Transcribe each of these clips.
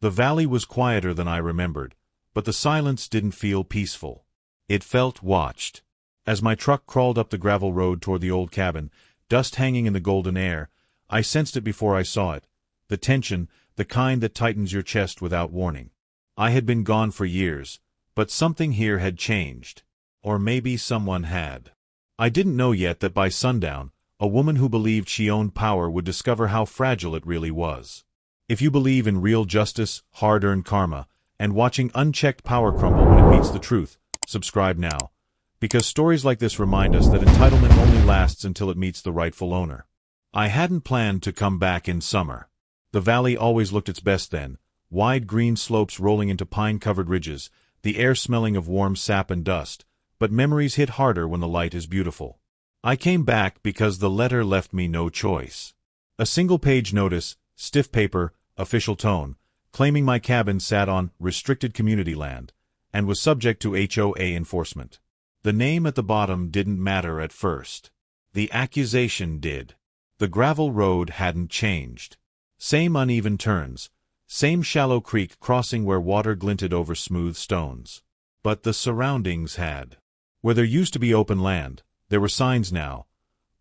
The valley was quieter than I remembered, but the silence didn't feel peaceful. It felt watched. As my truck crawled up the gravel road toward the old cabin, dust hanging in the golden air, I sensed it before I saw it. The tension, the kind that tightens your chest without warning. I had been gone for years, but something here had changed. Or maybe someone had. I didn't know yet that by sundown, a woman who believed she owned power would discover how fragile it really was. If you believe in real justice, hard-earned karma, and watching unchecked power crumble when it meets the truth, subscribe now. Because stories like this remind us that entitlement only lasts until it meets the rightful owner. I hadn't planned to come back in summer. The valley always looked its best then, wide green slopes rolling into pine-covered ridges, the air smelling of warm sap and dust, but memories hit harder when the light is beautiful. I came back because the letter left me no choice. A single-page notice, stiff paper, official tone, claiming my cabin sat on restricted community land, and was subject to HOA enforcement. The name at the bottom didn't matter at first. The accusation did. The gravel road hadn't changed. Same uneven turns, same shallow creek crossing where water glinted over smooth stones. But the surroundings had. Where there used to be open land, there were signs now.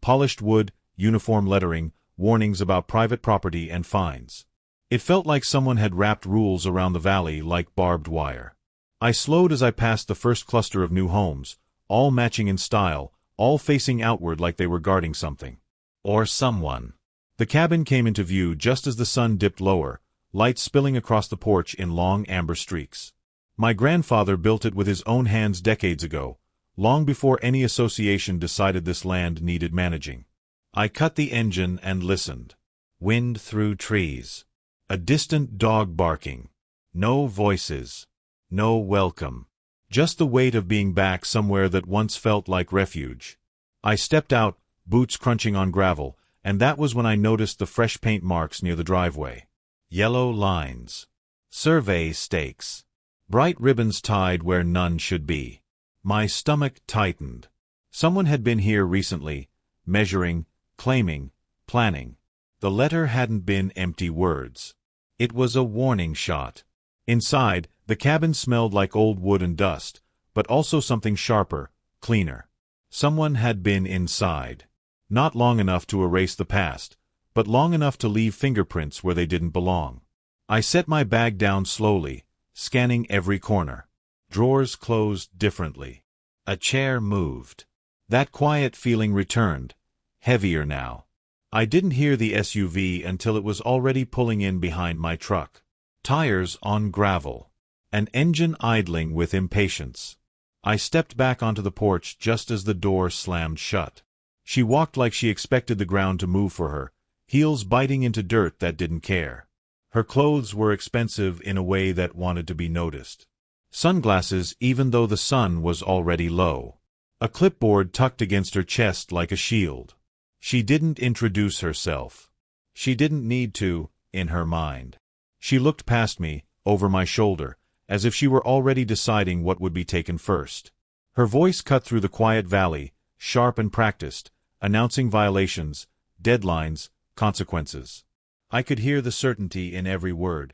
Polished wood, uniform lettering, warnings about private property and fines. It felt like someone had wrapped rules around the valley like barbed wire. I slowed as I passed the first cluster of new homes, all matching in style, all facing outward like they were guarding something. Or someone. The cabin came into view just as the sun dipped lower, light spilling across the porch in long amber streaks. My grandfather built it with his own hands decades ago, long before any association decided this land needed managing. I cut the engine and listened. Wind through trees. A distant dog barking. No voices. No welcome. Just the weight of being back somewhere that once felt like refuge. I stepped out, boots crunching on gravel, and that was when I noticed the fresh paint marks near the driveway. Yellow lines. Survey stakes. Bright ribbons tied where none should be. My stomach tightened. Someone had been here recently, measuring, claiming, planning. The letter hadn't been empty words. It was a warning shot. Inside, the cabin smelled like old wood and dust, but also something sharper, cleaner. Someone had been inside. Not long enough to erase the past, but long enough to leave fingerprints where they didn't belong. I set my bag down slowly, scanning every corner. Drawers closed differently. A chair moved. That quiet feeling returned, heavier now. I didn't hear the SUV until it was already pulling in behind my truck. Tires on gravel. An engine idling with impatience. I stepped back onto the porch just as the door slammed shut. She walked like she expected the ground to move for her, heels biting into dirt that didn't care. Her clothes were expensive in a way that wanted to be noticed. Sunglasses even though the sun was already low. A clipboard tucked against her chest like a shield. She didn't introduce herself. She didn't need to, in her mind. She looked past me, over my shoulder, as if she were already deciding what would be taken first. Her voice cut through the quiet valley, sharp and practiced, announcing violations, deadlines, consequences. I could hear the certainty in every word,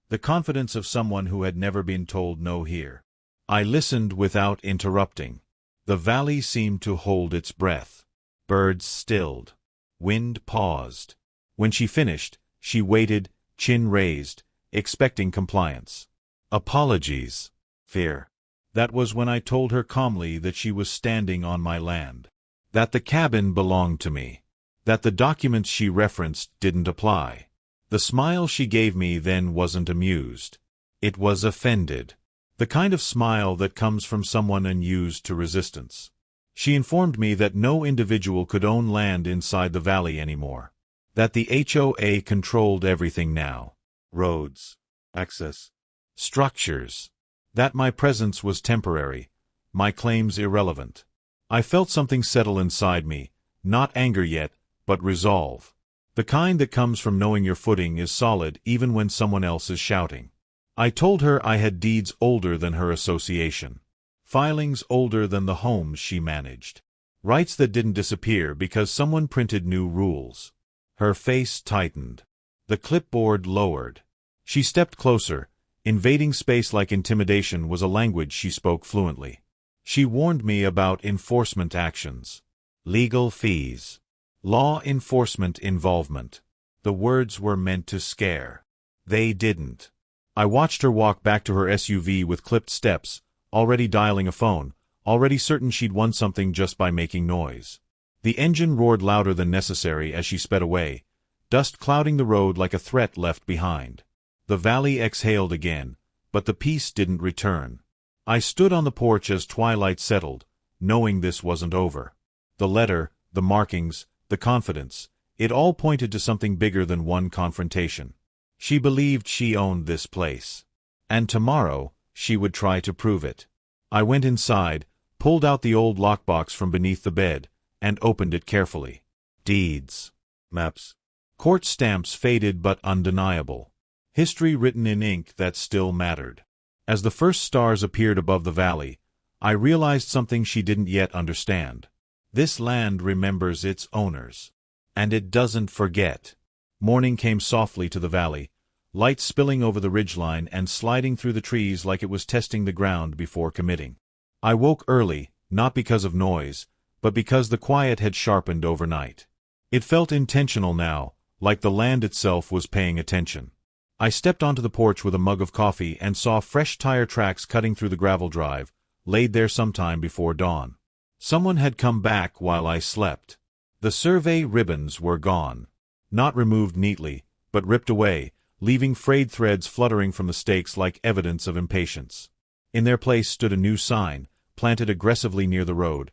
the confidence of someone who had never been told no here. I listened without interrupting. The valley seemed to hold its breath. Birds stilled. Wind paused. When she finished, she waited, chin raised, expecting compliance. Apologies. Fear. That was when I told her calmly that she was standing on my land. That the cabin belonged to me. That the documents she referenced didn't apply. The smile she gave me then wasn't amused. It was offended. The kind of smile that comes from someone unused to resistance. She informed me that no individual could own land inside the valley anymore. That the HOA controlled everything now. Roads. Access. Structures. That my presence was temporary. My claims irrelevant. I felt something settle inside me, not anger yet, but resolve. The kind that comes from knowing your footing is solid even when someone else is shouting. I told her I had deeds older than her association. Filings older than the homes she managed. Rights that didn't disappear because someone printed new rules. Her face tightened. The clipboard lowered. She stepped closer. Invading space like intimidation was a language she spoke fluently. She warned me about enforcement actions, legal fees, law enforcement involvement. The words were meant to scare. They didn't. I watched her walk back to her SUV with clipped steps, already dialing a phone, already certain she'd won something just by making noise. The engine roared louder than necessary as she sped away, dust clouding the road like a threat left behind. The valley exhaled again, but the peace didn't return. I stood on the porch as twilight settled, knowing this wasn't over. The letter, the markings, the confidence, it all pointed to something bigger than one confrontation. She believed she owned this place. And tomorrow, she would try to prove it. I went inside, pulled out the old lockbox from beneath the bed, and opened it carefully. Deeds. Maps. Court stamps faded but undeniable. History written in ink that still mattered. As the first stars appeared above the valley, I realized something she didn't yet understand. This land remembers its owners. And it doesn't forget. Morning came softly to the valley, light spilling over the ridgeline and sliding through the trees like it was testing the ground before committing. I woke early, not because of noise, but because the quiet had sharpened overnight. It felt intentional now, like the land itself was paying attention. I stepped onto the porch with a mug of coffee and saw fresh tire tracks cutting through the gravel drive, laid there sometime before dawn. Someone had come back while I slept. The survey ribbons were gone. Not removed neatly, but ripped away, leaving frayed threads fluttering from the stakes like evidence of impatience. In their place stood a new sign, planted aggressively near the road.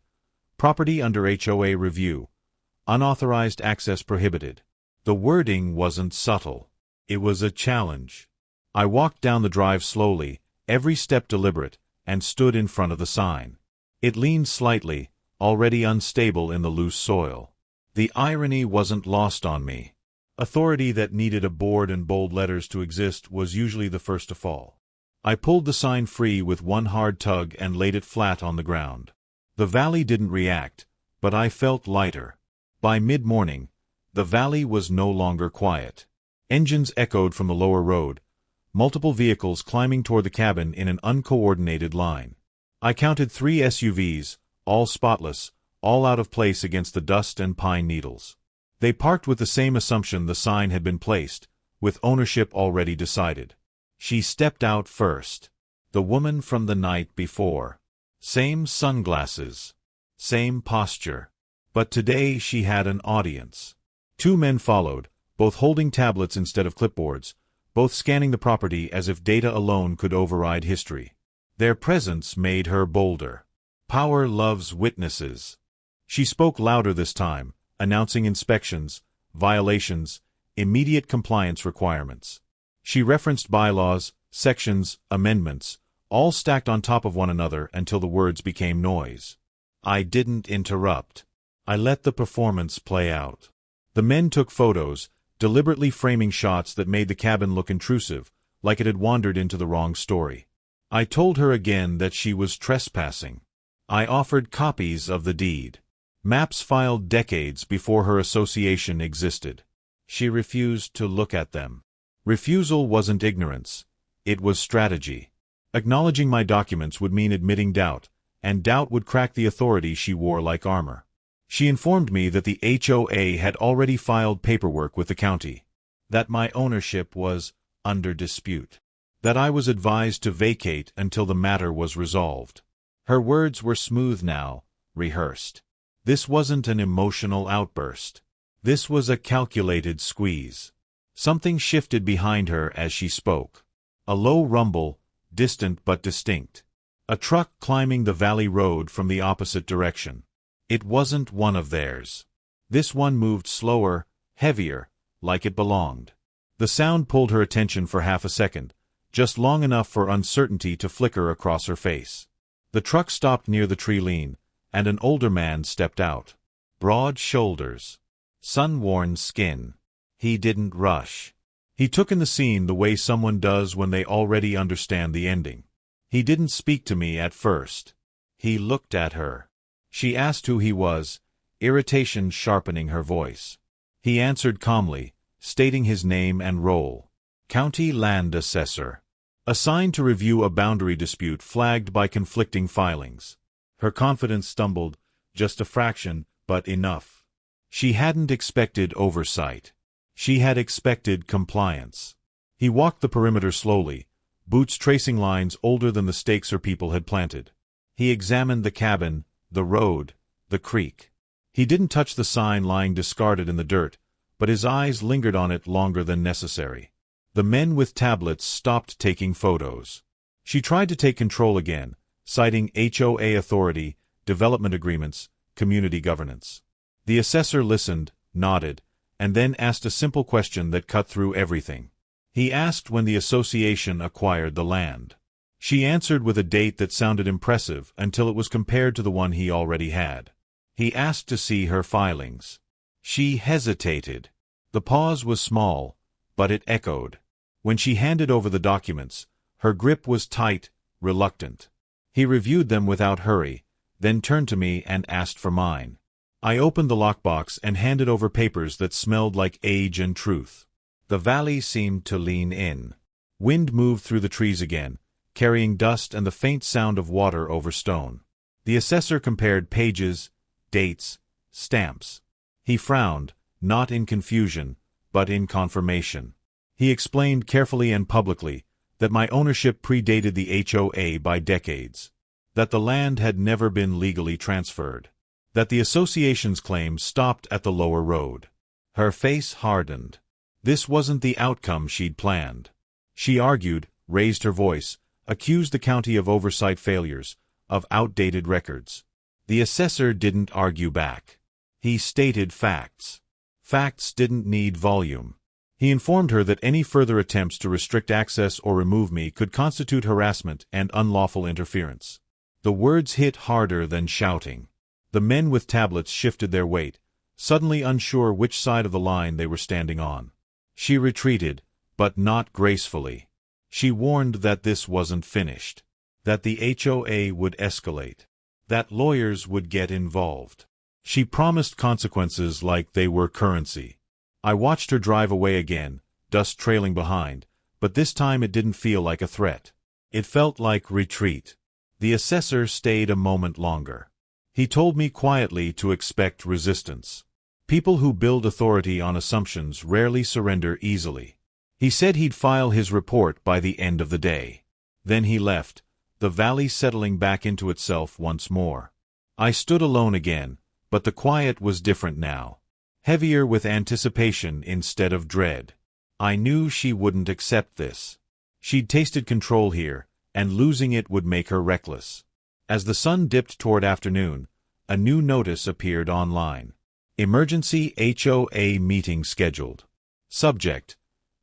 Property under HOA review. Unauthorized access prohibited. The wording wasn't subtle. It was a challenge. I walked down the drive slowly, every step deliberate, and stood in front of the sign. It leaned slightly, already unstable in the loose soil. The irony wasn't lost on me. Authority that needed a board and bold letters to exist was usually the first to fall. I pulled the sign free with one hard tug and laid it flat on the ground. The valley didn't react, but I felt lighter. By mid-morning, the valley was no longer quiet. Engines echoed from the lower road, multiple vehicles climbing toward the cabin in an uncoordinated line. I counted 3 SUVs, all spotless, all out of place against the dust and pine needles. They parked with the same assumption the sign had been placed, with ownership already decided. She stepped out first. The woman from the night before. Same sunglasses. Same posture. But today she had an audience. 2 men followed, both holding tablets instead of clipboards, both scanning the property as if data alone could override history. Their presence made her bolder. Power loves witnesses. She spoke louder this time, announcing inspections, violations, immediate compliance requirements. She referenced bylaws, sections, amendments, all stacked on top of one another until the words became noise. I didn't interrupt. I let the performance play out. The men took photos, deliberately framing shots that made the cabin look intrusive, like it had wandered into the wrong story. I told her again that she was trespassing. I offered copies of the deed. Maps filed decades before her association existed. She refused to look at them. Refusal wasn't ignorance. It was strategy. Acknowledging my documents would mean admitting doubt, and doubt would crack the authority she wore like armor. She informed me that the HOA had already filed paperwork with the county, that my ownership was under dispute, that I was advised to vacate until the matter was resolved. Her words were smooth now, rehearsed. This wasn't an emotional outburst. This was a calculated squeeze. Something shifted behind her as she spoke. A low rumble, distant but distinct. A truck climbing the valley road from the opposite direction. It wasn't one of theirs. This one moved slower, heavier, like it belonged. The sound pulled her attention for half a second, just long enough for uncertainty to flicker across her face. The truck stopped near the tree lean, and an older man stepped out. Broad shoulders. Sun-worn skin. He didn't rush. He took in the scene the way someone does when they already understand the ending. He didn't speak to me at first. He looked at her. She asked who he was, irritation sharpening her voice. He answered calmly, stating his name and role. County Land Assessor. Assigned to review a boundary dispute flagged by conflicting filings. Her confidence stumbled, just a fraction, but enough. She hadn't expected oversight. She had expected compliance. He walked the perimeter slowly, boots tracing lines older than the stakes her people had planted. He examined the cabin, the road, the creek. He didn't touch the sign lying discarded in the dirt, but his eyes lingered on it longer than necessary. The men with tablets stopped taking photos. She tried to take control again, citing HOA authority, development agreements, community governance. The assessor listened, nodded, and then asked a simple question that cut through everything. He asked when the association acquired the land. She answered with a date that sounded impressive until it was compared to the one he already had. He asked to see her filings. She hesitated. The pause was small, but it echoed. When she handed over the documents, her grip was tight, reluctant. He reviewed them without hurry, then turned to me and asked for mine. I opened the lockbox and handed over papers that smelled like age and truth. The valley seemed to lean in. Wind moved through the trees again, carrying dust and the faint sound of water over stone. The assessor compared pages, dates, stamps. He frowned, not in confusion, but in confirmation. He explained carefully and publicly that my ownership predated the HOA by decades, that the land had never been legally transferred, that the association's claim stopped at the lower road. Her face hardened. This wasn't the outcome she'd planned. She argued, raised her voice, accused the county of oversight failures, of outdated records. The assessor didn't argue back. He stated facts. Facts didn't need volume. He informed her that any further attempts to restrict access or remove me could constitute harassment and unlawful interference. The words hit harder than shouting. The men with tablets shifted their weight, suddenly unsure which side of the line they were standing on. She retreated, but not gracefully. She warned that this wasn't finished, that the HOA would escalate, that lawyers would get involved. She promised consequences like they were currency. I watched her drive away again, dust trailing behind, but this time it didn't feel like a threat. It felt like retreat. The assessor stayed a moment longer. He told me quietly to expect resistance. People who build authority on assumptions rarely surrender easily. He said he'd file his report by the end of the day. Then he left, the valley settling back into itself once more. I stood alone again, but the quiet was different now. Heavier with anticipation instead of dread. I knew she wouldn't accept this. She'd tasted control here, and losing it would make her reckless. As the sun dipped toward afternoon, a new notice appeared online. Emergency HOA meeting scheduled. Subject: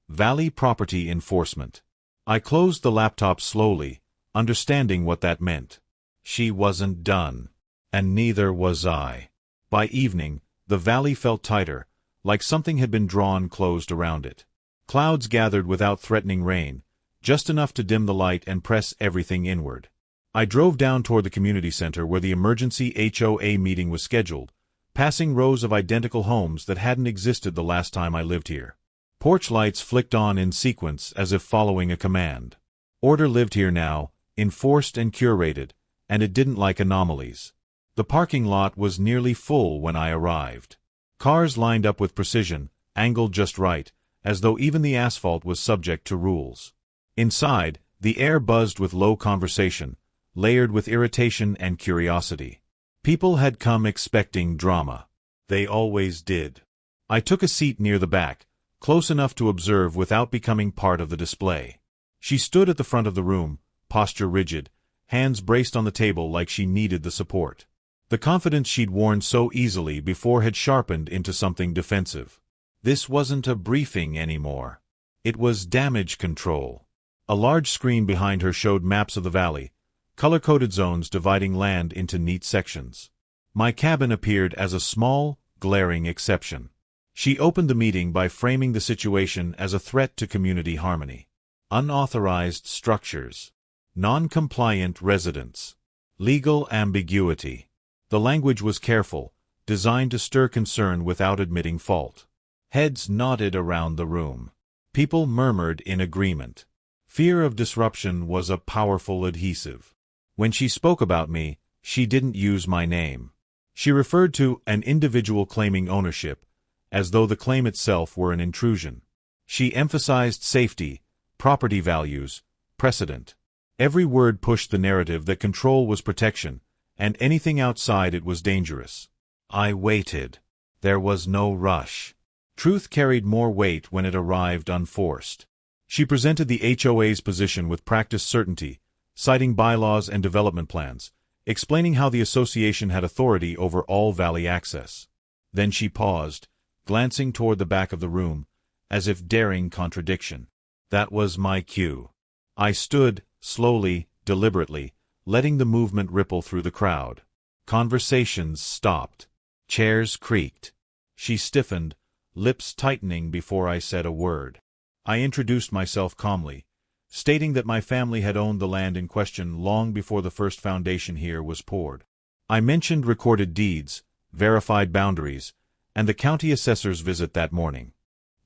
Valley Property Enforcement. I closed the laptop slowly, understanding what that meant. She wasn't done. And neither was I. By evening, the valley felt tighter, like something had been drawn closed around it. Clouds gathered without threatening rain, just enough to dim the light and press everything inward. I drove down toward the community center where the emergency HOA meeting was scheduled, passing rows of identical homes that hadn't existed the last time I lived here. Porch lights flicked on in sequence as if following a command. Order lived here now, enforced and curated, and it didn't like anomalies. The parking lot was nearly full when I arrived. Cars lined up with precision, angled just right, as though even the asphalt was subject to rules. Inside, the air buzzed with low conversation, layered with irritation and curiosity. People had come expecting drama. They always did. I took a seat near the back, close enough to observe without becoming part of the display. She stood at the front of the room, posture rigid, hands braced on the table like she needed the support. The confidence she'd worn so easily before had sharpened into something defensive. This wasn't a briefing anymore. It was damage control. A large screen behind her showed maps of the valley, color-coded zones dividing land into neat sections. My cabin appeared as a small, glaring exception. She opened the meeting by framing the situation as a threat to community harmony. Unauthorized structures. Non-compliant residents. Legal ambiguity. The language was careful, designed to stir concern without admitting fault. Heads nodded around the room. People murmured in agreement. Fear of disruption was a powerful adhesive. When she spoke about me, she didn't use my name. She referred to an individual claiming ownership, as though the claim itself were an intrusion. She emphasized safety, property values, precedent. Every word pushed the narrative that control was protection, and anything outside it was dangerous. I waited. There was no rush. Truth carried more weight when it arrived unforced. She presented the HOA's position with practiced certainty, citing bylaws and development plans, explaining how the association had authority over all valley access. Then she paused, glancing toward the back of the room, as if daring contradiction. That was my cue. I stood, slowly, deliberately, letting the movement ripple through the crowd. Conversations stopped. Chairs creaked. She stiffened, lips tightening before I said a word. I introduced myself calmly, stating that my family had owned the land in question long before the first foundation here was poured. I mentioned recorded deeds, verified boundaries, and the county assessor's visit that morning.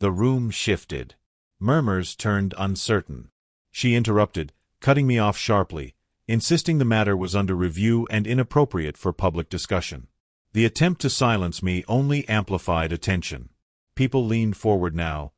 The room shifted. Murmurs turned uncertain. She interrupted, cutting me off sharply, insisting the matter was under review and inappropriate for public discussion. The attempt to silence me only amplified attention. People leaned forward now,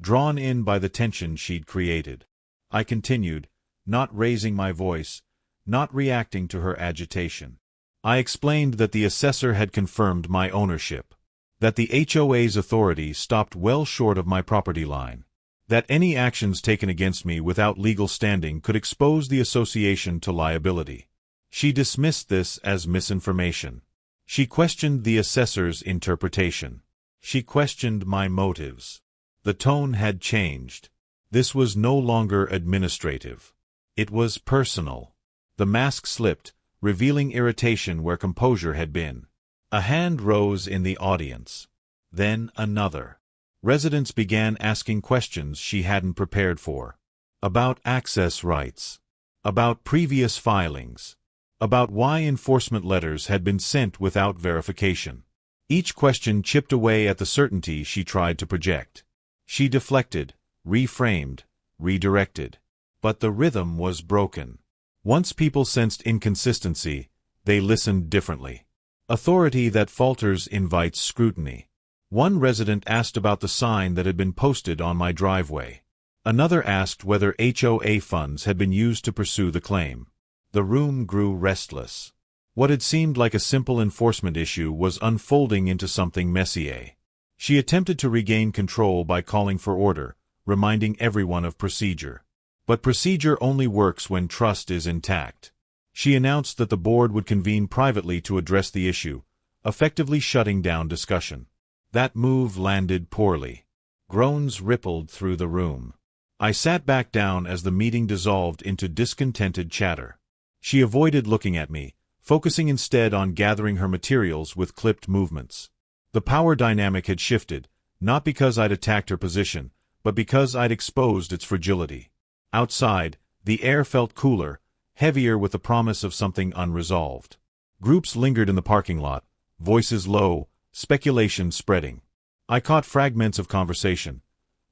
drawn in by the tension she'd created. I continued, not raising my voice, not reacting to her agitation. I explained that the assessor had confirmed my ownership, that the HOA's authority stopped well short of my property line, that any actions taken against me without legal standing could expose the association to liability. She dismissed this as misinformation. She questioned the assessor's interpretation. She questioned my motives. The tone had changed. This was no longer administrative. It was personal. The mask slipped, revealing irritation where composure had been. A hand rose in the audience. Then another. Residents began asking questions she hadn't prepared for. About access rights. About previous filings. About why enforcement letters had been sent without verification. Each question chipped away at the certainty she tried to project. She deflected, reframed, redirected. But the rhythm was broken. Once people sensed inconsistency, they listened differently. Authority that falters invites scrutiny. One resident asked about the sign that had been posted on my driveway. Another asked whether HOA funds had been used to pursue the claim. The room grew restless. What had seemed like a simple enforcement issue was unfolding into something messier. She attempted to regain control by calling for order, reminding everyone of procedure. But procedure only works when trust is intact. She announced that the board would convene privately to address the issue, effectively shutting down discussion. That move landed poorly. Groans rippled through the room. I sat back down as the meeting dissolved into discontented chatter. She avoided looking at me, focusing instead on gathering her materials with clipped movements. The power dynamic had shifted, not because I'd attacked her position, but because I'd exposed its fragility. Outside, the air felt cooler, heavier with the promise of something unresolved. Groups lingered in the parking lot, voices low, speculation spreading. I caught fragments of conversation.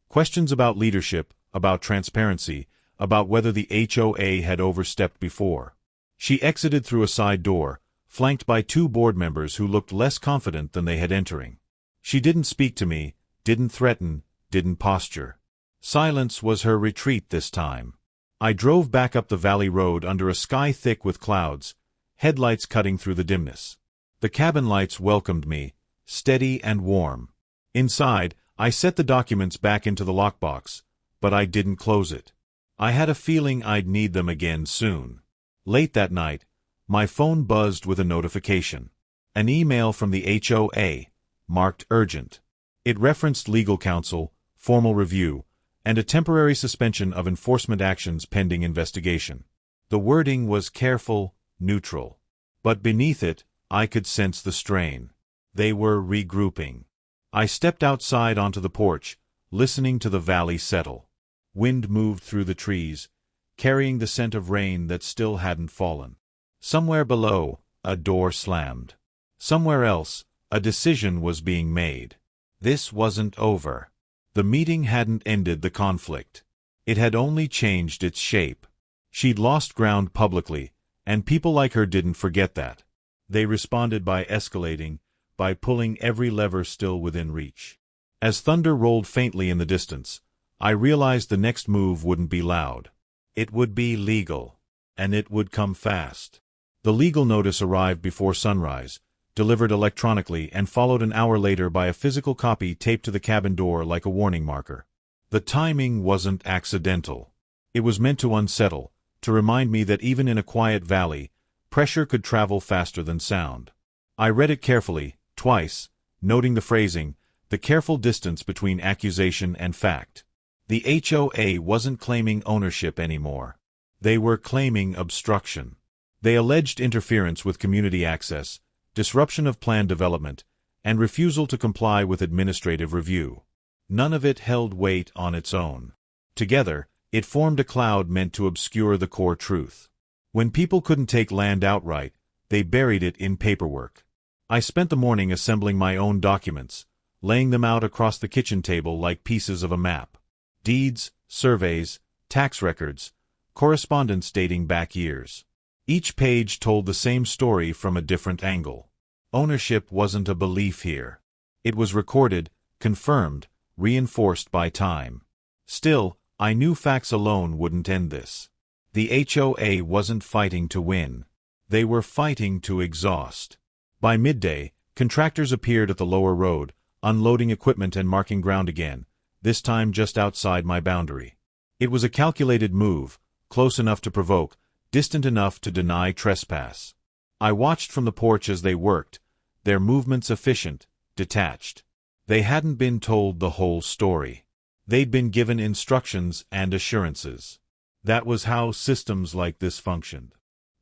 Questions about leadership, about transparency, about whether the HOA had overstepped before. She exited through a side door, flanked by two board members who looked less confident than they had entering. She didn't speak to me, didn't threaten, didn't posture. Silence was her retreat this time. I drove back up the valley road under a sky thick with clouds, headlights cutting through the dimness. The cabin lights welcomed me, steady and warm. Inside, I set the documents back into the lockbox, but I didn't close it. I had a feeling I'd need them again soon. Late that night, my phone buzzed with a notification. An email from the HOA, marked urgent. It referenced legal counsel, formal review, and a temporary suspension of enforcement actions pending investigation. The wording was careful, neutral. But beneath it, I could sense the strain. They were regrouping. I stepped outside onto the porch, listening to the valley settle. Wind moved through the trees, carrying the scent of rain that still hadn't fallen. Somewhere below, a door slammed. Somewhere else, a decision was being made. This wasn't over. The meeting hadn't ended the conflict. It had only changed its shape. She'd lost ground publicly, and people like her didn't forget that. They responded by escalating, by pulling every lever still within reach. As thunder rolled faintly in the distance, I realized the next move wouldn't be loud. It would be legal, and it would come fast. The legal notice arrived before sunrise, delivered electronically, and followed an hour later by a physical copy taped to the cabin door like a warning marker. The timing wasn't accidental. It was meant to unsettle, to remind me that even in a quiet valley, pressure could travel faster than sound. I read it carefully, twice, noting the phrasing, the careful distance between accusation and fact. The HOA wasn't claiming ownership anymore. They were claiming obstruction. They alleged interference with community access, disruption of plan development, and refusal to comply with administrative review. None of it held weight on its own. Together, it formed a cloud meant to obscure the core truth. When people couldn't take land outright, they buried it in paperwork. I spent the morning assembling my own documents, laying them out across the kitchen table like pieces of a map. Deeds, surveys, tax records, correspondence dating back years. Each page told the same story from a different angle. Ownership wasn't a belief here. It was recorded, confirmed, reinforced by time. Still, I knew facts alone wouldn't end this. The HOA wasn't fighting to win. They were fighting to exhaust. By midday, contractors appeared at the lower road, unloading equipment and marking ground again, this time just outside my boundary. It was a calculated move, close enough to provoke, distant enough to deny trespass. I watched from the porch as they worked, their movements efficient, detached. They hadn't been told the whole story. They'd been given instructions and assurances. That was how systems like this functioned.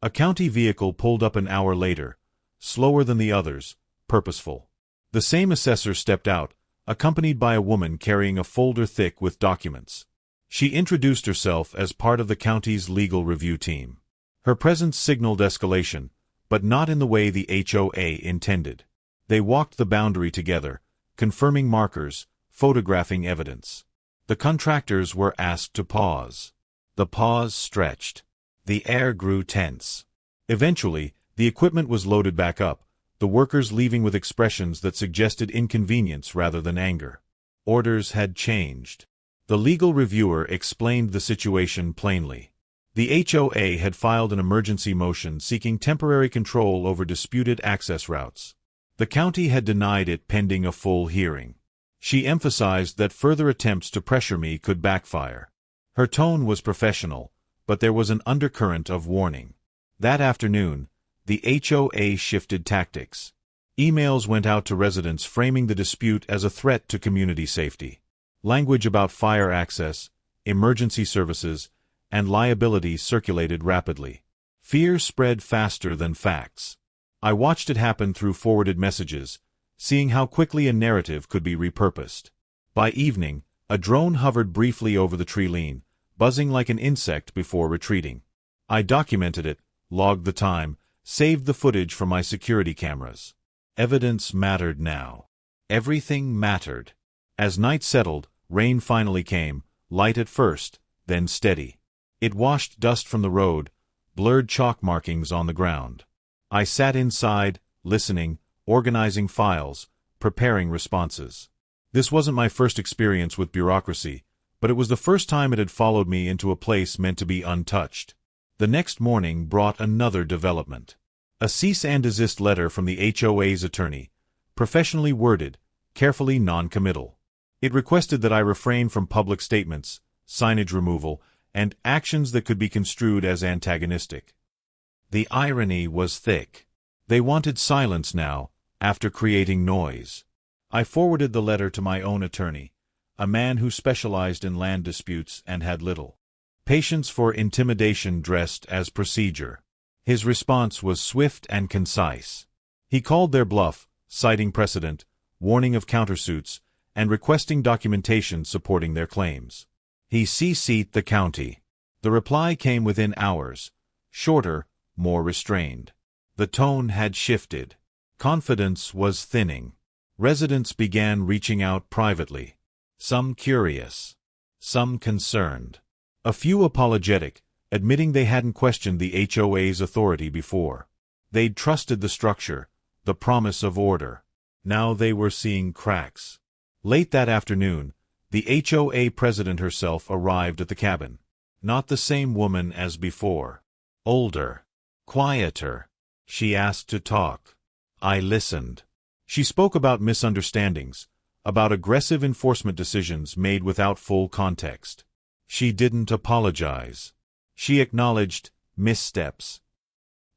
A county vehicle pulled up an hour later, slower than the others, purposeful. The same assessor stepped out, accompanied by a woman carrying a folder thick with documents. She introduced herself as part of the county's legal review team. Her presence signaled escalation, but not in the way the HOA intended. They walked the boundary together, confirming markers, photographing evidence. The contractors were asked to pause. The pause stretched. The air grew tense. Eventually, the equipment was loaded back up, the workers leaving with expressions that suggested inconvenience rather than anger. Orders had changed. The legal reviewer explained the situation plainly. The HOA had filed an emergency motion seeking temporary control over disputed access routes. The county had denied it pending a full hearing. She emphasized that further attempts to pressure me could backfire. Her tone was professional, but there was an undercurrent of warning. That afternoon, the HOA shifted tactics. Emails went out to residents framing the dispute as a threat to community safety. Language about fire access, emergency services, and liability circulated rapidly. Fear spread faster than facts. I watched it happen through forwarded messages, seeing how quickly a narrative could be repurposed. By evening, a drone hovered briefly over the tree line, buzzing like an insect before retreating. I documented it, logged the time, saved the footage from my security cameras. Evidence mattered now. Everything mattered. As night settled, rain finally came, light at first, then steady. It washed dust from the road, blurred chalk markings on the ground. I sat inside, listening, organizing files, preparing responses. This wasn't my first experience with bureaucracy, but it was the first time it had followed me into a place meant to be untouched. The next morning brought another development. A cease and desist letter from the HOA's attorney, professionally worded, carefully non-committal. It requested that I refrain from public statements, signage removal, and actions that could be construed as antagonistic. The irony was thick. They wanted silence now, after creating noise. I forwarded the letter to my own attorney, a man who specialized in land disputes and had little patience for intimidation dressed as procedure. His response was swift and concise. He called their bluff, citing precedent, warning of countersuits, and requesting documentation supporting their claims. He CC'd the county. The reply came within hours, shorter, more restrained. The tone had shifted. Confidence was thinning. Residents began reaching out privately. some curious, some concerned. A few apologetic, admitting they hadn't questioned the HOA's authority before. They'd trusted the structure, the promise of order. Now they were seeing cracks. Late that afternoon, the HOA president herself arrived at the cabin. Not the same woman as before. Older. Quieter. She asked to talk. I listened. She spoke about misunderstandings, about aggressive enforcement decisions made without full context. She didn't apologize. She acknowledged missteps.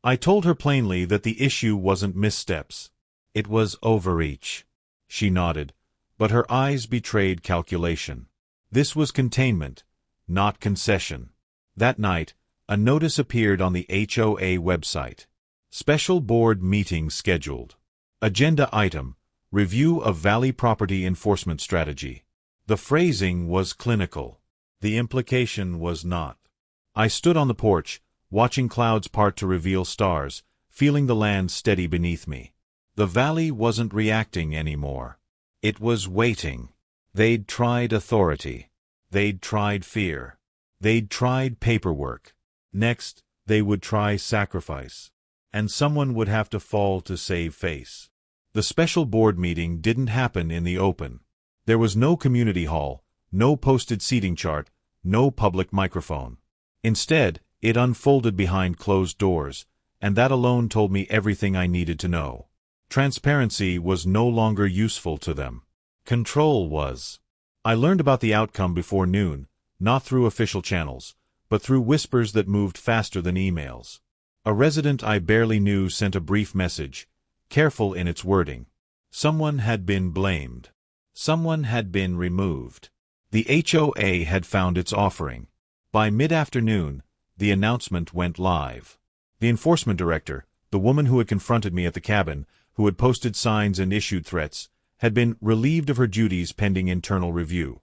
I told her plainly that the issue wasn't missteps. It was overreach. She nodded, but her eyes betrayed calculation. This was containment, not concession. That night, a notice appeared on the HOA website. Special board meeting scheduled. Agenda item: review of Valley property enforcement strategy. The phrasing was clinical. The implication was not. I stood on the porch, watching clouds part to reveal stars, feeling the land steady beneath me. The valley wasn't reacting anymore. It was waiting. They'd tried authority. They'd tried fear. They'd tried paperwork. Next, they would try sacrifice. And someone would have to fall to save face. The special board meeting didn't happen in the open. There was no community hall, no posted seating chart, no public microphone. Instead, it unfolded behind closed doors, and that alone told me everything I needed to know. Transparency was no longer useful to them. Control was. I learned about the outcome before noon, not through official channels, but through whispers that moved faster than emails. A resident I barely knew sent a brief message, careful in its wording. Someone had been blamed. Someone had been removed. The HOA had found its offering. By mid-afternoon, the announcement went live. The enforcement director, the woman who had confronted me at the cabin, who had posted signs and issued threats, had been relieved of her duties pending internal review.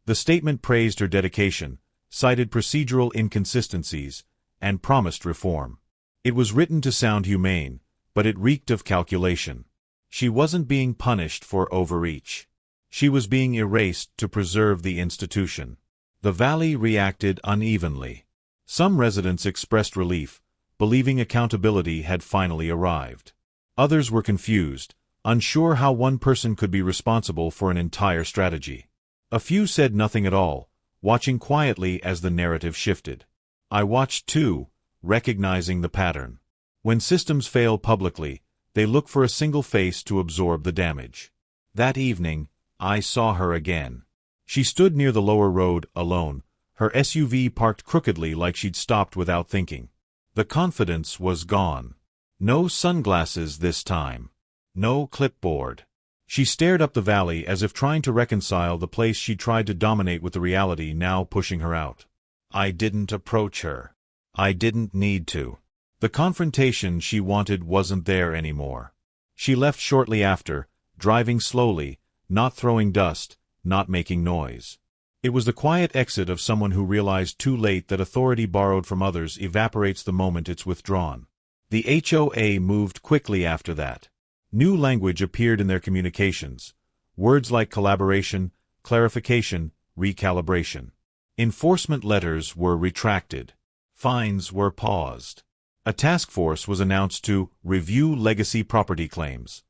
The statement praised her dedication, cited procedural inconsistencies, and promised reform. It was written to sound humane, but it reeked of calculation. She wasn't being punished for overreach. She was being erased to preserve the institution. The valley reacted unevenly. Some residents expressed relief, believing accountability had finally arrived. Others were confused, unsure how one person could be responsible for an entire strategy. A few said nothing at all, watching quietly as the narrative shifted. I watched too, recognizing the pattern. When systems fail publicly, they look for a single face to absorb the damage. That evening, I saw her again. She stood near the lower road, alone, her SUV parked crookedly like she'd stopped without thinking. The confidence was gone. No sunglasses this time. No clipboard. She stared up the valley as if trying to reconcile the place she'd tried to dominate with the reality now pushing her out. I didn't approach her. I didn't need to. The confrontation she wanted wasn't there anymore. She left shortly after, driving slowly, not throwing dust, not making noise. It was the quiet exit of someone who realized too late that authority borrowed from others evaporates the moment it's withdrawn. The HOA moved quickly after that. New language appeared in their communications. Words like collaboration, clarification, recalibration. Enforcement letters were retracted. Fines were paused. A task force was announced to review legacy property claims.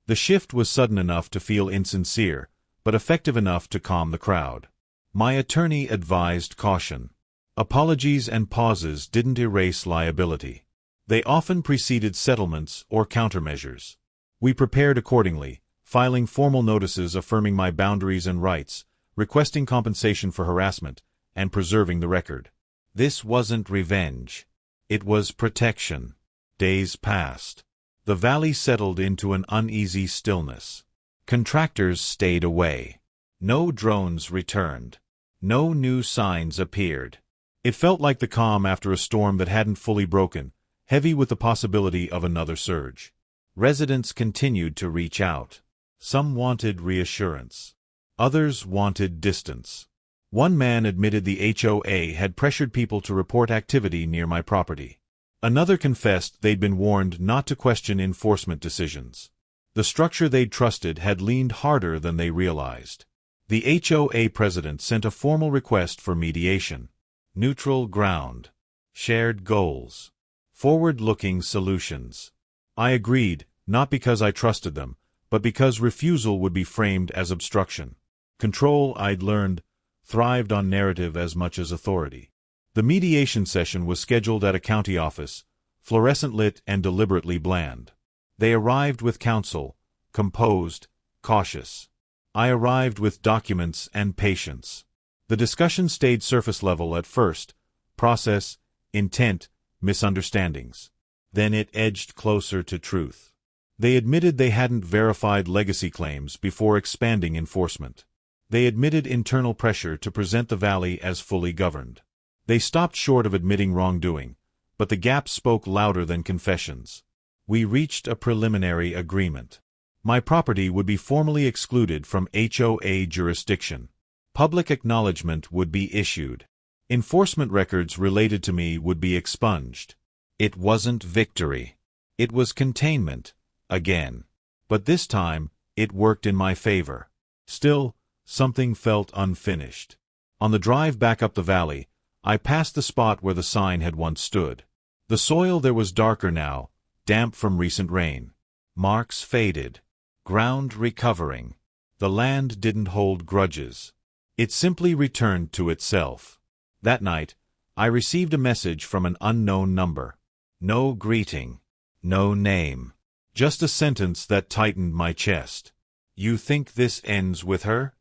The shift was sudden enough to feel insincere, but effective enough to calm the crowd. My attorney advised caution. Apologies and pauses didn't erase liability. They often preceded settlements or countermeasures. We prepared accordingly, filing formal notices affirming my boundaries and rights, requesting compensation for harassment, and preserving the record. This wasn't revenge. It was protection. Days passed. The valley settled into an uneasy stillness. Contractors stayed away. No drones returned. No new signs appeared. It felt like the calm after a storm that hadn't fully broken, heavy with the possibility of another surge. Residents continued to reach out. Some wanted reassurance. Others wanted distance. One man admitted the HOA had pressured people to report activity near my property. Another confessed they'd been warned not to question enforcement decisions. The structure they'd trusted had leaned harder than they realized. The HOA president sent a formal request for mediation. Neutral ground. Shared goals. Forward-looking solutions. I agreed, not because I trusted them, but because refusal would be framed as obstruction. Control, I'd learned, thrived on narrative as much as authority. The mediation session was scheduled at a county office, fluorescent lit and deliberately bland. They arrived with counsel, composed, cautious. I arrived with documents and patience. The discussion stayed surface level at first, process, intent, misunderstandings. Then it edged closer to truth. They admitted they hadn't verified legacy claims before expanding enforcement. They admitted internal pressure to present the valley as fully governed. They stopped short of admitting wrongdoing, but the gaps spoke louder than confessions. We reached a preliminary agreement. My property would be formally excluded from HOA jurisdiction. Public acknowledgement would be issued. Enforcement records related to me would be expunged. It wasn't victory. It was containment, again. But this time, it worked in my favor. Still, something felt unfinished. On the drive back up the valley, I passed the spot where the sign had once stood. The soil there was darker now, damp from recent rain. Marks faded. Ground recovering. The land didn't hold grudges. It simply returned to itself. That night, I received a message from an unknown number. No greeting. No name. Just a sentence that tightened my chest. You think this ends with her?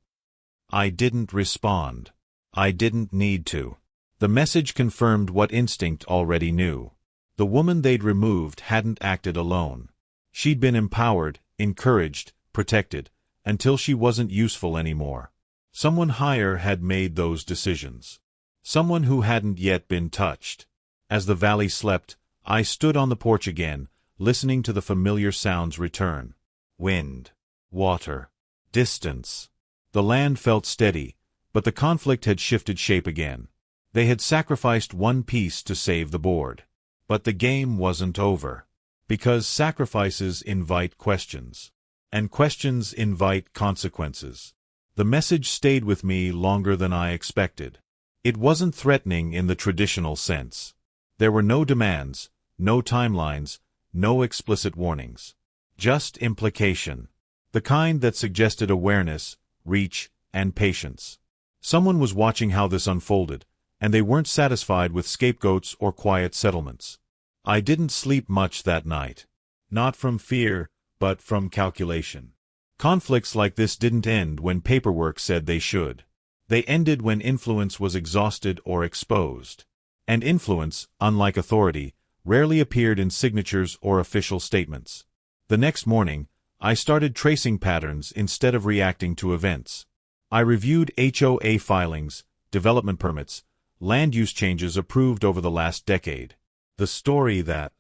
I didn't respond. I didn't need to. The message confirmed what instinct already knew. The woman they'd removed hadn't acted alone. She'd been empowered, encouraged, protected, until she wasn't useful anymore. Someone higher had made those decisions. Someone who hadn't yet been touched. As the valley slept, I stood on the porch again, listening to the familiar sounds return. Wind. Water. Distance. The land felt steady, but the conflict had shifted shape again. They had sacrificed one piece to save the board. But the game wasn't over. Because sacrifices invite questions. And questions invite consequences. The message stayed with me longer than I expected. It wasn't threatening in the traditional sense. There were no demands, no timelines, no explicit warnings. Just implication. The kind that suggested awareness, reach, and patience. Someone was watching how this unfolded, and they weren't satisfied with scapegoats or quiet settlements. I didn't sleep much that night. Not from fear, but from calculation. Conflicts like this didn't end when paperwork said they should. They ended when influence was exhausted or exposed. And influence, unlike authority, rarely appeared in signatures or official statements. The next morning, I started tracing patterns instead of reacting to events. I reviewed HOA filings, development permits, land use changes approved over the last decade. The story that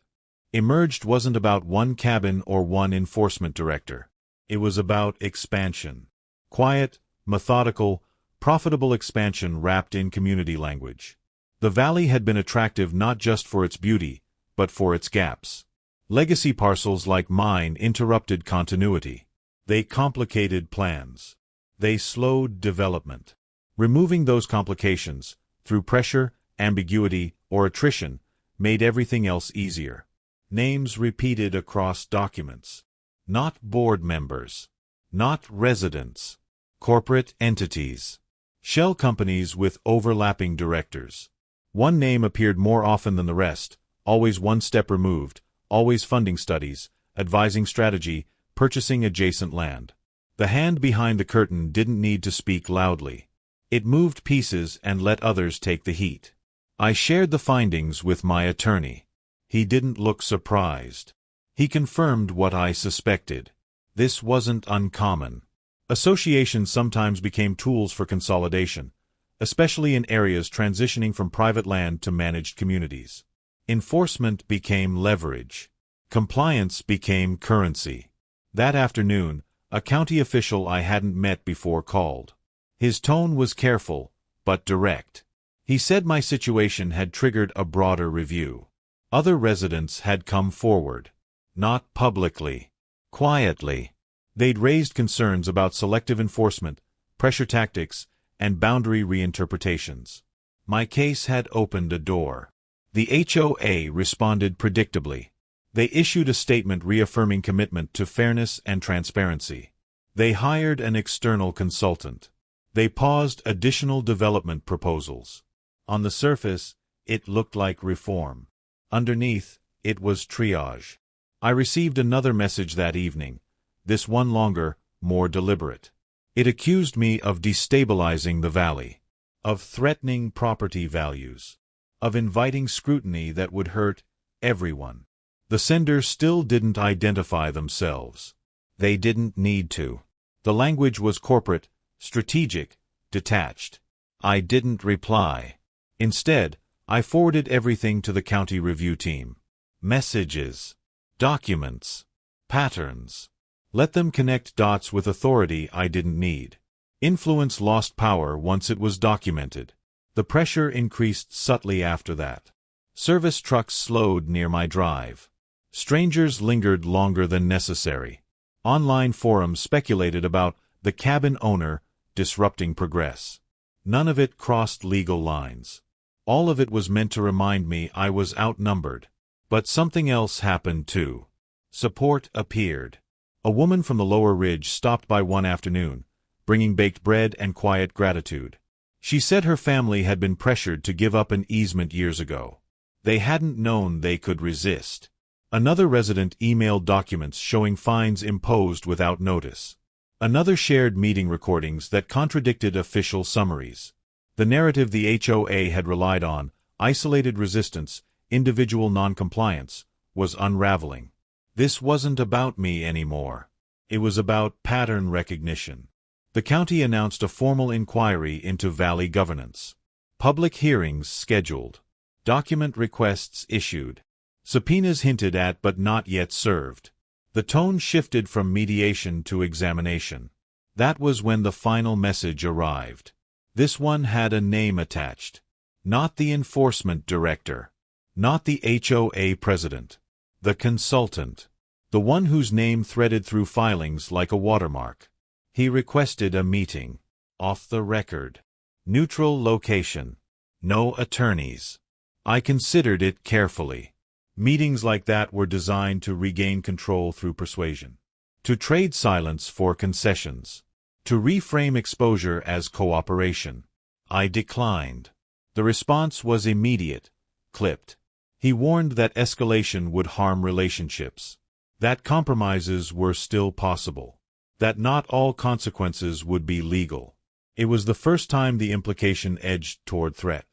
emerged wasn't about one cabin or one enforcement director. It was about expansion. Quiet, methodical, profitable expansion wrapped in community language. The valley had been attractive not just for its beauty, but for its gaps. Legacy parcels like mine interrupted continuity. They complicated plans. They slowed development. Removing those complications, through pressure, ambiguity, or attrition, made everything else easier. Names repeated across documents. Not board members. Not residents. Corporate entities. Shell companies with overlapping directors. One name appeared more often than the rest, always one step removed, always funding studies, advising strategy, purchasing adjacent land. The hand behind the curtain didn't need to speak loudly. It moved pieces and let others take the heat. I shared the findings with my attorney. He didn't look surprised. He confirmed what I suspected. This wasn't uncommon. Associations sometimes became tools for consolidation, especially in areas transitioning from private land to managed communities. Enforcement became leverage. Compliance became currency. That afternoon, a county official I hadn't met before called. His tone was careful, but direct. He said my situation had triggered a broader review. Other residents had come forward. Not publicly. Quietly. They'd raised concerns about selective enforcement, pressure tactics, and boundary reinterpretations. My case had opened a door. The HOA responded predictably. They issued a statement reaffirming commitment to fairness and transparency. They hired an external consultant. They paused additional development proposals. On the surface, it looked like reform. Underneath, it was triage. I received another message that evening, this one longer, more deliberate. It accused me of destabilizing the valley, of threatening property values, of inviting scrutiny that would hurt everyone. The sender still didn't identify themselves. They didn't need to. The language was corporate, strategic, detached. I didn't reply. Instead, I forwarded everything to the county review team. Messages, documents, patterns. Let them connect dots with authority I didn't need. Influence lost power once it was documented. The pressure increased subtly after that. Service trucks slowed near my drive. Strangers lingered longer than necessary. Online forums speculated about the cabin owner disrupting progress. None of it crossed legal lines. All of it was meant to remind me I was outnumbered. But something else happened too. Support appeared. A woman from the lower ridge stopped by one afternoon, bringing baked bread and quiet gratitude. She said her family had been pressured to give up an easement years ago. They hadn't known they could resist. Another resident emailed documents showing fines imposed without notice. Another shared meeting recordings that contradicted official summaries. The narrative the HOA had relied on, isolated resistance, individual noncompliance, was unraveling. This wasn't about me anymore. It was about pattern recognition. The county announced a formal inquiry into valley governance. Public hearings scheduled. Document requests issued. Subpoenas hinted at but not yet served. The tone shifted from mediation to examination. That was when the final message arrived. This one had a name attached. Not the enforcement director. Not the HOA president. The consultant. The one whose name threaded through filings like a watermark. He requested a meeting. Off the record. Neutral location. No attorneys. I considered it carefully. Meetings like that were designed to regain control through persuasion. To trade silence for concessions. To reframe exposure as cooperation. I declined. The response was immediate, clipped. He warned that escalation would harm relationships. That compromises were still possible. That not all consequences would be legal. It was the first time the implication edged toward threat.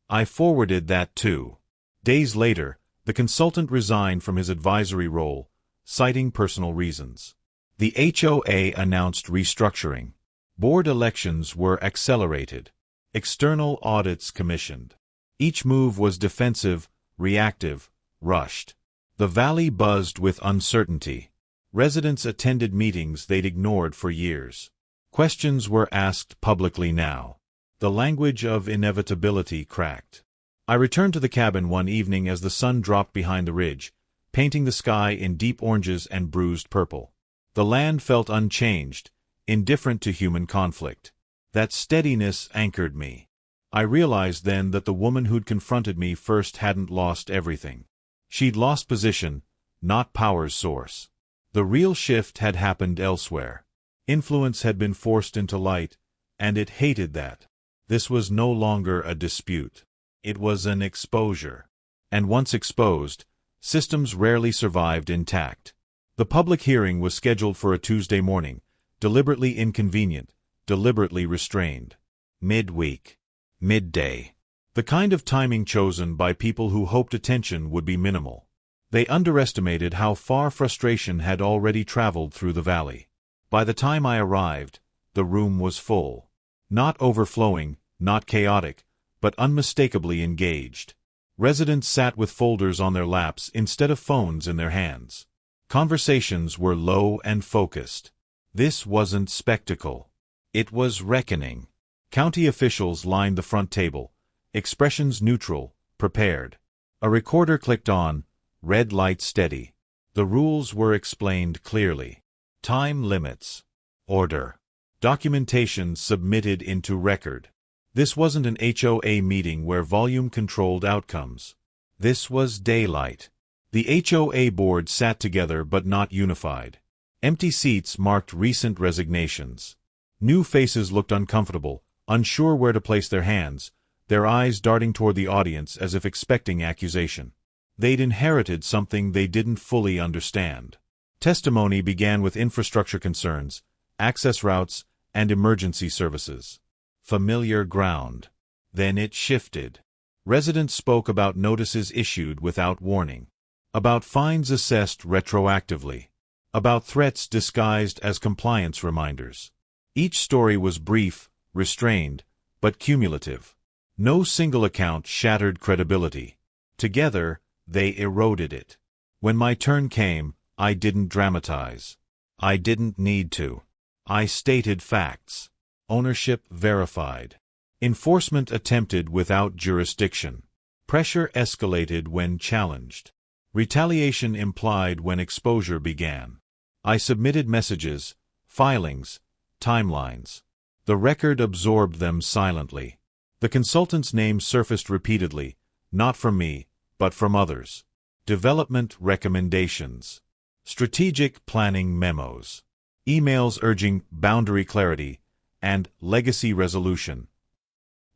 I forwarded that too. Days later, the consultant resigned from his advisory role, citing personal reasons. The HOA announced restructuring. Board elections were accelerated. External audits commissioned. Each move was defensive, reactive, rushed. The valley buzzed with uncertainty. Residents attended meetings they'd ignored for years. Questions were asked publicly now. The language of inevitability cracked. I returned to the cabin one evening as the sun dropped behind the ridge, painting the sky in deep oranges and bruised purple. The land felt unchanged, indifferent to human conflict. That steadiness anchored me. I realized then that the woman who'd confronted me first hadn't lost everything. She'd lost position, not power's source. The real shift had happened elsewhere. Influence had been forced into light, and it hated that. This was no longer a dispute. It was an exposure. And once exposed, systems rarely survived intact. The public hearing was scheduled for a Tuesday morning, deliberately inconvenient, deliberately restrained. Midweek. Midday. The kind of timing chosen by people who hoped attention would be minimal. They underestimated how far frustration had already traveled through the valley. By the time I arrived, the room was full. Not overflowing, not chaotic, but unmistakably engaged. Residents sat with folders on their laps instead of phones in their hands. Conversations were low and focused. This wasn't spectacle. It was reckoning. County officials lined the front table, expressions neutral, prepared. A recorder clicked on, red light steady. The rules were explained clearly. Time limits. Order. Documentation submitted into record. This wasn't an HOA meeting where volume controlled outcomes. This was daylight. The HOA board sat together but not unified. Empty seats marked recent resignations. New faces looked uncomfortable, unsure where to place their hands, their eyes darting toward the audience as if expecting accusation. They'd inherited something they didn't fully understand. Testimony began with infrastructure concerns, access routes, and emergency services. Familiar ground. Then it shifted. Residents spoke about notices issued without warning, about fines assessed retroactively, about threats disguised as compliance reminders. Each story was brief, restrained, but cumulative. No single account shattered credibility. Together, they eroded it. When my turn came, I didn't dramatize. I didn't need to. I stated facts. Ownership verified. Enforcement attempted without jurisdiction. Pressure escalated when challenged. Retaliation implied when exposure began. I submitted messages, filings, timelines. The record absorbed them silently. The consultant's name surfaced repeatedly, not from me, but from others. Development recommendations. Strategic planning memos. Emails urging boundary clarity and legacy resolution.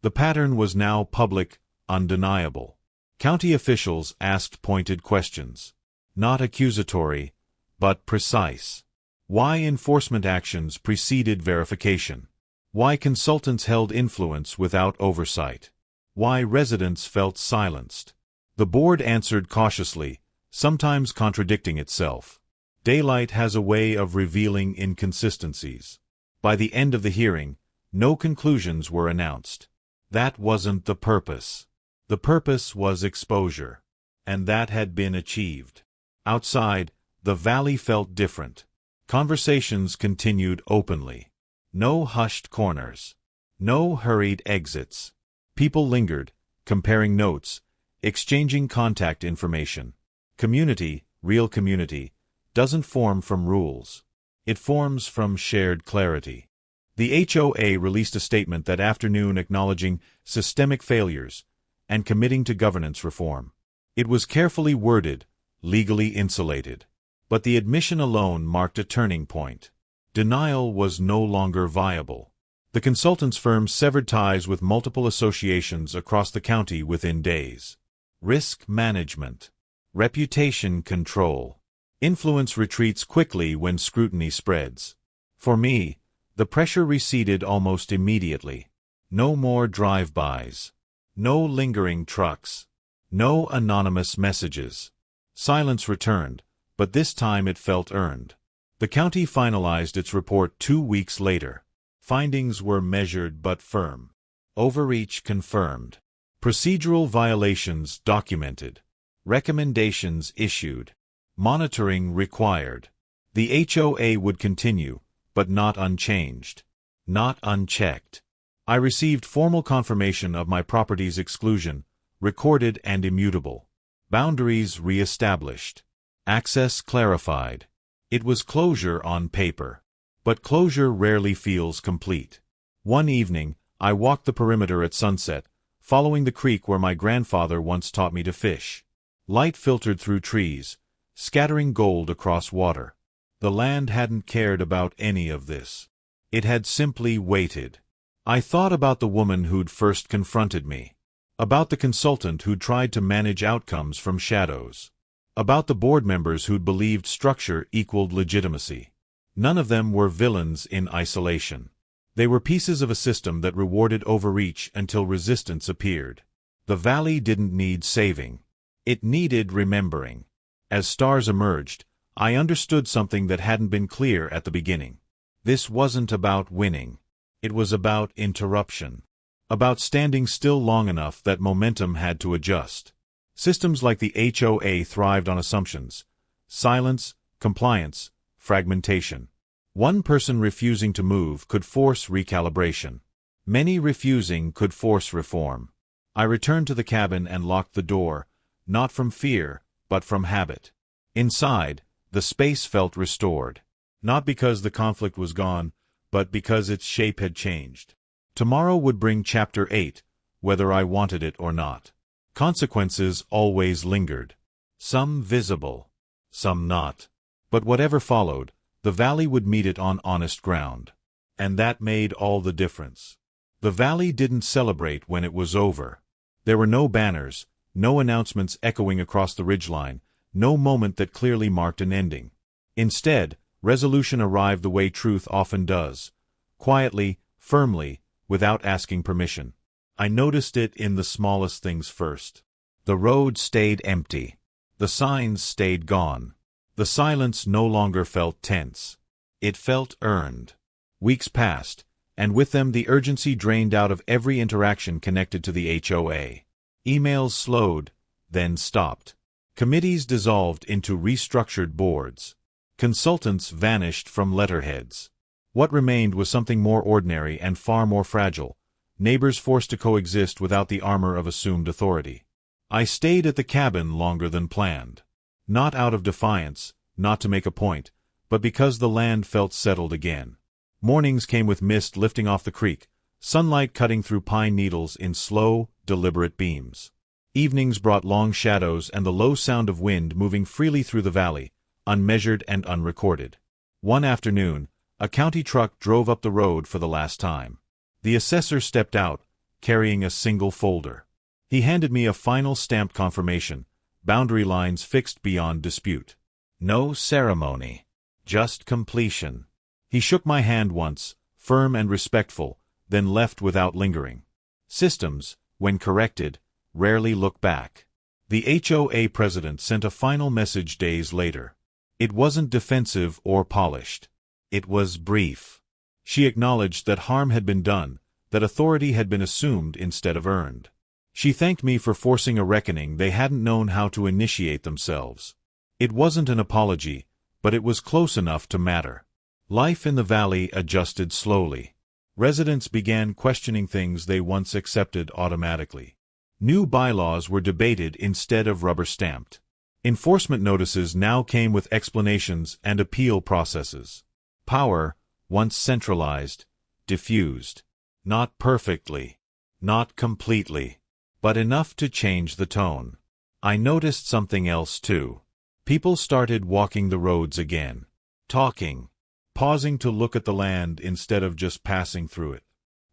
The pattern was now public, undeniable. County officials asked pointed questions. Not accusatory, but precise. Why enforcement actions preceded verification? Why consultants held influence without oversight? Why residents felt silenced? The board answered cautiously, sometimes contradicting itself. Daylight has a way of revealing inconsistencies. By the end of the hearing, no conclusions were announced. That wasn't the purpose. The purpose was exposure. And that had been achieved. Outside, the valley felt different. Conversations continued openly. No hushed corners. No hurried exits. People lingered, comparing notes, exchanging contact information. Community, real community, doesn't form from rules. It forms from shared clarity. The HOA released a statement that afternoon acknowledging systemic failures and committing to governance reform. It was carefully worded, legally insulated. But the admission alone marked a turning point. Denial was no longer viable. The consultant's firm severed ties with multiple associations across the county within days. Risk management. Reputation control. Influence retreats quickly when scrutiny spreads. For me, the pressure receded almost immediately. No more drive-bys. No lingering trucks. No anonymous messages. Silence returned, but this time it felt earned. The county finalized its report 2 weeks later. Findings were measured but firm. Overreach confirmed. Procedural violations documented. Recommendations issued. Monitoring required. The HOA would continue, but not unchanged. Not unchecked. I received formal confirmation of my property's exclusion, recorded and immutable. Boundaries re-established. Access clarified. It was closure on paper. But closure rarely feels complete. One evening, I walked the perimeter at sunset, following the creek where my grandfather once taught me to fish. Light filtered through trees, scattering gold across water. The land hadn't cared about any of this. It had simply waited. I thought about the woman who'd first confronted me. About the consultant who'd tried to manage outcomes from shadows. About the board members who'd believed structure equaled legitimacy. None of them were villains in isolation. They were pieces of a system that rewarded overreach until resistance appeared. The valley didn't need saving. It needed remembering. As stars emerged, I understood something that hadn't been clear at the beginning. This wasn't about winning. It was about interruption. About standing still long enough that momentum had to adjust. Systems like the HOA thrived on assumptions. Silence, compliance, fragmentation. One person refusing to move could force recalibration. Many refusing could force reform. I returned to the cabin and locked the door, not from fear, but from habit. Inside, the space felt restored. Not because the conflict was gone, but because its shape had changed. Tomorrow would bring Chapter 8, whether I wanted it or not. Consequences always lingered. Some visible, some not. But whatever followed, the valley would meet it on honest ground. And that made all the difference. The valley didn't celebrate when it was over. There were no banners, no announcements echoing across the ridgeline, no moment that clearly marked an ending. Instead, resolution arrived the way truth often does, quietly, firmly, without asking permission. I noticed it in the smallest things first. The road stayed empty. The signs stayed gone. The silence no longer felt tense. It felt earned. Weeks passed, and with them the urgency drained out of every interaction connected to the HOA. Emails slowed, then stopped. Committees dissolved into restructured boards. Consultants vanished from letterheads. What remained was something more ordinary and far more fragile, neighbors forced to coexist without the armor of assumed authority. I stayed at the cabin longer than planned. Not out of defiance, not to make a point, but because the land felt settled again. Mornings came with mist lifting off the creek, sunlight cutting through pine needles in slow, deliberate beams. Evenings brought long shadows and the low sound of wind moving freely through the valley, unmeasured and unrecorded. One afternoon, a county truck drove up the road for the last time. The assessor stepped out, carrying a single folder. He handed me a final stamped confirmation, boundary lines fixed beyond dispute. No ceremony, just completion. He shook my hand once, firm and respectful, then left without lingering. Systems, when corrected, rarely look back. The HOA president sent a final message days later. It wasn't defensive or polished. It was brief. She acknowledged that harm had been done, that authority had been assumed instead of earned. She thanked me for forcing a reckoning they hadn't known how to initiate themselves. It wasn't an apology, but it was close enough to matter. Life in the valley adjusted slowly. Residents began questioning things they once accepted automatically. New bylaws were debated instead of rubber-stamped. Enforcement notices now came with explanations and appeal processes. Power, once centralized, diffused. Not perfectly, not completely, but enough to change the tone. I noticed something else too. People started walking the roads again. Talking. Pausing to look at the land instead of just passing through it.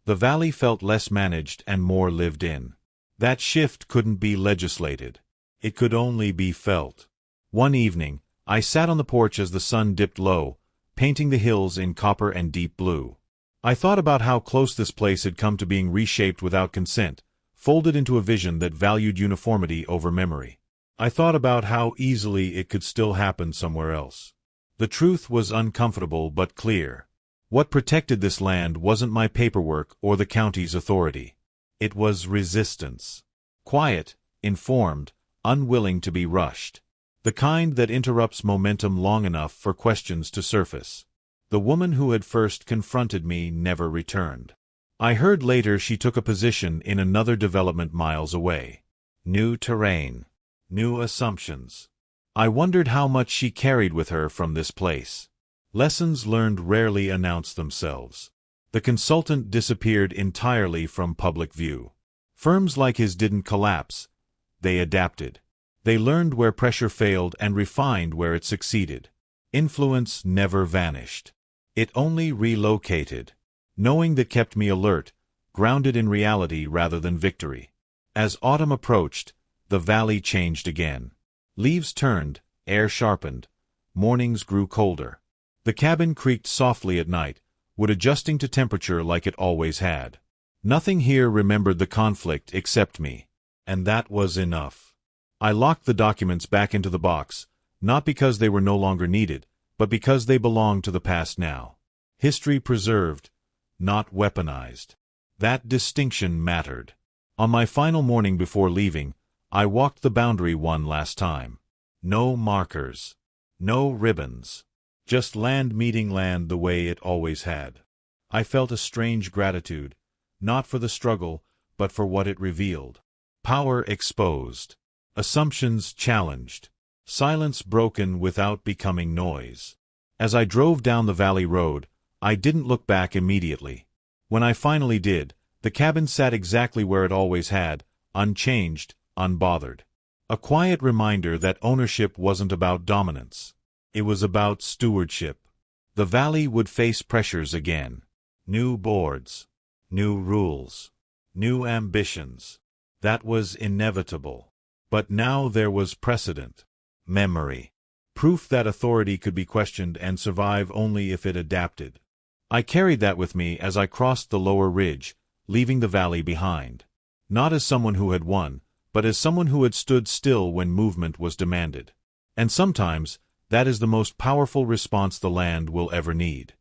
The valley felt less managed and more lived in. That shift couldn't be legislated. It could only be felt. One evening, I sat on the porch as the sun dipped low, painting the hills in copper and deep blue. I thought about how close this place had come to being reshaped without consent, folded into a vision that valued uniformity over memory. I thought about how easily it could still happen somewhere else. The truth was uncomfortable but clear. What protected this land wasn't my paperwork or the county's authority. It was resistance. Quiet, informed, unwilling to be rushed. The kind that interrupts momentum long enough for questions to surface. The woman who had first confronted me never returned. I heard later she took a position in another development miles away. New terrain. New assumptions. I wondered how much she carried with her from this place. Lessons learned rarely announce themselves. The consultant disappeared entirely from public view. Firms like his didn't collapse. They adapted. They learned where pressure failed and refined where it succeeded. Influence never vanished. It only relocated. Knowing that kept me alert, grounded in reality rather than victory. As autumn approached, the valley changed again. Leaves turned, air sharpened. Mornings grew colder. The cabin creaked softly at night, wood adjusting to temperature like it always had. Nothing here remembered the conflict except me. And that was enough. I locked the documents back into the box, not because they were no longer needed, but because they belonged to the past now. History preserved, not weaponized. That distinction mattered. On my final morning before leaving, I walked the boundary one last time. No markers. No ribbons. Just land meeting land the way it always had. I felt a strange gratitude, not for the struggle, but for what it revealed. Power exposed. Assumptions challenged. Silence broken without becoming noise. As I drove down the valley road, I didn't look back immediately. When I finally did, the cabin sat exactly where it always had, unchanged, unbothered. A quiet reminder that ownership wasn't about dominance. It was about stewardship. The valley would face pressures again. New boards. New rules. New ambitions. That was inevitable. But now there was precedent. Memory. Proof that authority could be questioned and survive only if it adapted. I carried that with me as I crossed the lower ridge, leaving the valley behind. Not as someone who had won, but as someone who had stood still when movement was demanded. And sometimes, that is the most powerful response the land will ever need.